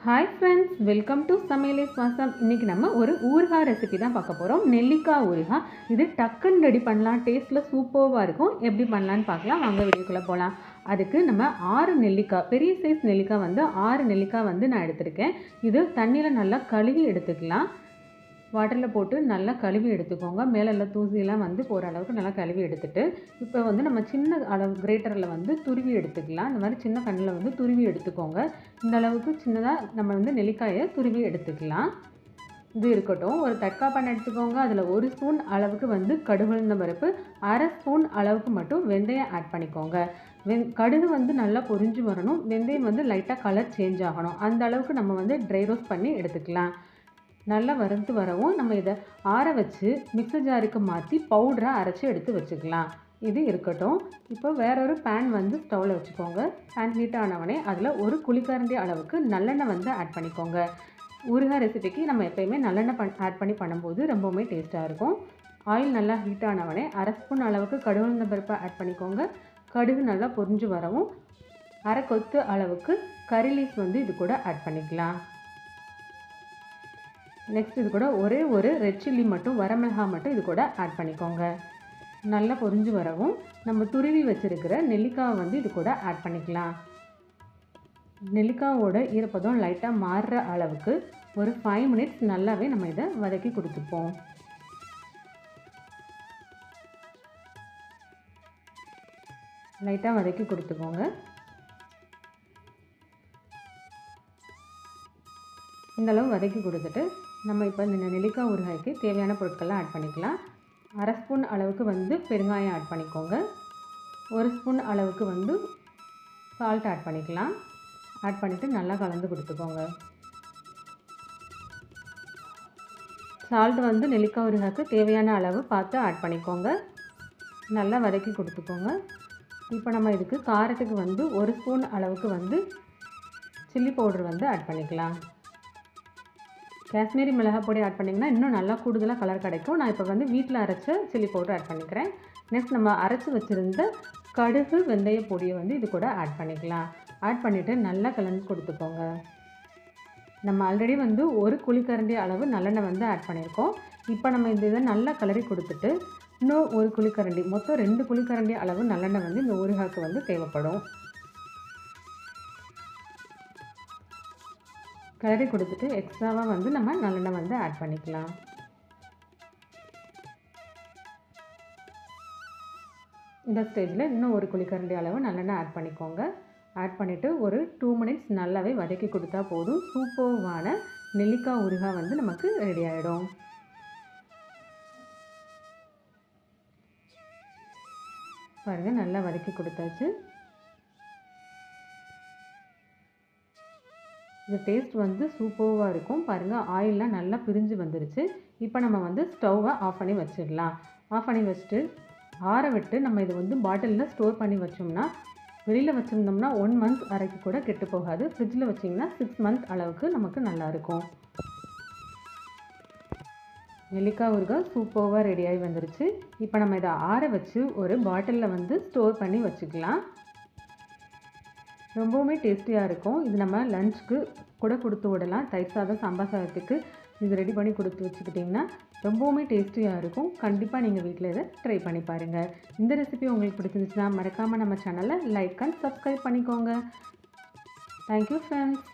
Hi friends, welcome to சமையலே சுவாசம். இன்றைக்கி நம்ம ஒரு ஊறுகாய் ரெசிபி தான் பார்க்க போகிறோம். நெல்லிக்காய் ஊறுகாய். இது டக்குன்னு ரெடி பண்ணலாம், டேஸ்ட்டில் சூப்பராக இருக்கும். எப்படி பண்ணலான்னு பார்க்கலாம், வாங்க வீடியோக்குள்ளே போகலாம். அதுக்கு நம்ம 6 நெல்லிக்காய், பெரிய சைஸ் நெல்லிக்காய் வந்து 6 நெல்லிக்காய் வந்து நான் எடுத்திருக்கேன். இது தண்ணியில் நல்லா கழுவி எடுத்துக்கலாம். வாட்டரில் போட்டு நல்லா கழுவி எடுத்துக்கோங்க. மேலே எல்லாம் தூசியெல்லாம் வந்து போகிற அளவுக்கு நல்லா கழுவி எடுத்துட்டு, இப்போ வந்து நம்ம சின்ன அளவு கிரேட்டரில் வந்து துருவி எடுத்துக்கலாம். இந்த மாதிரி சின்ன கண்ணில் வந்து துருவி எடுத்துக்கோங்க. இந்த அளவுக்கு சின்னதாக நம்ம வந்து நெல்லிக்காயை துருவி எடுத்துக்கலாம். இது இருக்கட்டும். ஒரு தட்காய் பானை எடுத்துக்கோங்க. அதில் 1 ஸ்பூன் அளவுக்கு வந்து கடுகு உளுந்த பருப்பு, 1/2 ஸ்பூன் அளவுக்கு மட்டும் வெந்தயம் ஆட் பண்ணிக்கோங்க. கடுகு வந்து நல்லா பொரிஞ்சு வரணும். வெந்தயம் வந்து லைட்டாக கலர் சேஞ்ச் ஆகணும். அந்த அளவுக்கு நம்ம வந்து ட்ரை ரோஸ்ட் பண்ணி எடுத்துக்கலாம். நல்லா வறுத்து வரவும் நம்ம இதை ஆற வச்சு மிக்ஸர் ஜாருக்கு மாற்றி பவுடராக அரைச்சி எடுத்து வச்சுக்கலாம். இது இருக்கட்டும். இப்போ வேறொரு பேன் வந்து ஸ்டவ்வில் வச்சுக்கோங்க. பேன் ஹீட் ஆனவனே அதில் 1 குழிக்கரண்டி அளவுக்கு நல்லெண்ணெய் வந்து ஆட் பண்ணிக்கோங்க. ஊறுகாய் ரெசிபிக்கு நம்ம எப்போயுமே நல்லெண்ணெய் ஆட் பண்ணி பண்ணும்போது ரொம்பவுமே டேஸ்ட்டாக இருக்கும். ஆயில் நல்லா ஹீட் ஆனவனே 1/2 ஸ்பூன் அளவுக்கு கடுகு உளுந்த பருப்பை ஆட் பண்ணிக்கோங்க. கடுகு நல்லா பொரிஞ்சு வரவும் 1/2 கொத்து அளவுக்கு கறி லீஃப் வந்து இது கூட ஆட் பண்ணிக்கலாம். நெக்ஸ்ட் இது கூட ஒரே ஒரு ரெட் சில்லி மட்டும், வரமிளகாய் மட்டும் இது கூட ஆட் பண்ணிக்கோங்க. நல்லா பொரிஞ்சு வரவும் நம்ம துருவி வச்சுருக்கிற நெல்லிக்காவை வந்து இது கூட ஆட் பண்ணிக்கலாம். நெல்லிக்காவோட ஈரப்பதம் லைட்டாக மாறுற அளவுக்கு ஒரு 5 மினிட்ஸ் நல்லாவே நம்ம இதை வதக்கி கொடுத்துப்போம். லைட்டாக வதக்கி கொடுத்துக்கோங்க. இந்தளவு வதக்கி கொடுத்துட்டு நம்ம இப்போ இந்த நெல்லிக்காய் ஊறுகாய்க்கு தேவையான பொருட்கள்லாம் ஆட் பண்ணிக்கலாம். 1/2 ஸ்பூன் அளவுக்கு வந்து பெருங்காயம் ஆட் பண்ணிக்கோங்க. 1 ஸ்பூன் அளவுக்கு வந்து சால்ட் ஆட் பண்ணிக்கலாம். ஆட் பண்ணிவிட்டு நல்லா கலந்து கொடுத்துக்கோங்க. சால்ட் வந்து நெல்லிக்காய் ஊறுகாய்க்கு தேவையான அளவு பார்த்து ஆட் பண்ணிக்கோங்க. நல்லா வதக்கி கொடுத்துக்கோங்க. இப்போ நம்ம இதுக்கு காரத்துக்கு வந்து 1 ஸ்பூன் அளவுக்கு வந்து சில்லி பவுடர் வந்து ஆட் பண்ணிக்கலாம். காஷ்மீரி மிளகாய் பொடி ஆட் பண்ணிங்கன்னா இன்னும் நல்லா கூடுதலாக கலர் கிடைக்கும். நான் இப்போ வந்து வீட்டில் அரைச்ச சில்லி பவுடர் ஆட் பண்ணிக்கிறேன். நெக்ஸ்ட் நம்ம அரைச்சி வச்சுருந்த கடுகு வெந்தய பொடியை வந்து இது கூட ஆட் பண்ணிக்கலாம். ஆட் பண்ணிவிட்டு நல்லா கலந்து கொடுத்துக்கோங்க. நம்ம ஆல்ரெடி வந்து 1 குழிக்கரண்டி அளவு நல்லெண்ணெய் வந்து ஆட் பண்ணியிருக்கோம். இப்போ நம்ம இதை நல்லா கலரி கொடுத்துட்டு இன்னும் 1 குழிக்கரண்டி, மொத்தம் 2 குழிக்கரண்டி அளவு நல்லெண்ணெய் வந்து இந்த ஊறுகாய்க்கு வந்து தேவைப்படும். கலரி கொடுத்துட்டு எக்ஸ்ட்ராவாக வந்து நம்ம நல்லெண்ணெய் வந்து ஆட் பண்ணிக்கலாம். இந்த ஸ்டேஜில் இன்னும் 1 குழிக்கரண்டி அளவு நல்லெண்ணெய் ஆட் பண்ணிக்கோங்க. ஆட் பண்ணிவிட்டு ஒரு 2 மினிட்ஸ் நல்லாவே வதக்கி கொடுத்தா போதும். சூப்பர்வான நெல்லிக்காய் ஊறுகாய் வந்து நமக்கு ரெடி ஆகிடும். பாருங்கள், நல்லா வதக்கி கொடுத்தாச்சு. இந்த டேஸ்ட் வந்து சூப்பராக இருக்கும். பாருங்கள், ஆயிலெலாம் நல்லா பிரிஞ்சு வந்துருச்சு. இப்போ நம்ம வந்து ஸ்டவ்வை ஆஃப் பண்ணி வச்சிடலாம். ஆஃப் பண்ணி வச்சுட்டு ஆற விட்டு நம்ம இதை வந்து பாட்டிலில் ஸ்டோர் பண்ணி வச்சோம்னா, வெளியில் வச்சுருந்தோம்னா 1 மந்த் வரைக்கும் கூட கெட்டு போகாது. ஃப்ரிட்ஜில் வச்சிங்கன்னா 6 மந்த் அளவுக்கு நமக்கு நல்லாயிருக்கும். நெல்லிக்காய் ஊறுகாய் சூப்பராக ரெடியாகி வந்துருச்சு. இப்போ நம்ம இதை ஆற வச்சு ஒரு பாட்டிலில் வந்து ஸ்டோர் பண்ணி வச்சுக்கலாம். ரொம்பவுமே டேஸ்டியாக இருக்கும். இது நம்ம லஞ்சுக்கு கூட கொடுத்து விடலாம். தயிர் சாதம், சாம்பார் சாதத்துக்கு இது ரெடி பண்ணி கொடுத்து வச்சுக்கிட்டிங்கன்னா ரொம்பவுமே டேஸ்டியாக இருக்கும். கண்டிப்பாக நீங்கள் வீட்டில் இதை ட்ரை பண்ணி பாருங்கள். இந்த ரெசிபி உங்களுக்கு பிடிச்சிருந்துச்சுன்னா மறக்காமல் நம்ம சேனலை லைக் அண்ட் சப்ஸ்கிரைப் பண்ணிக்கோங்க. Thank you friends.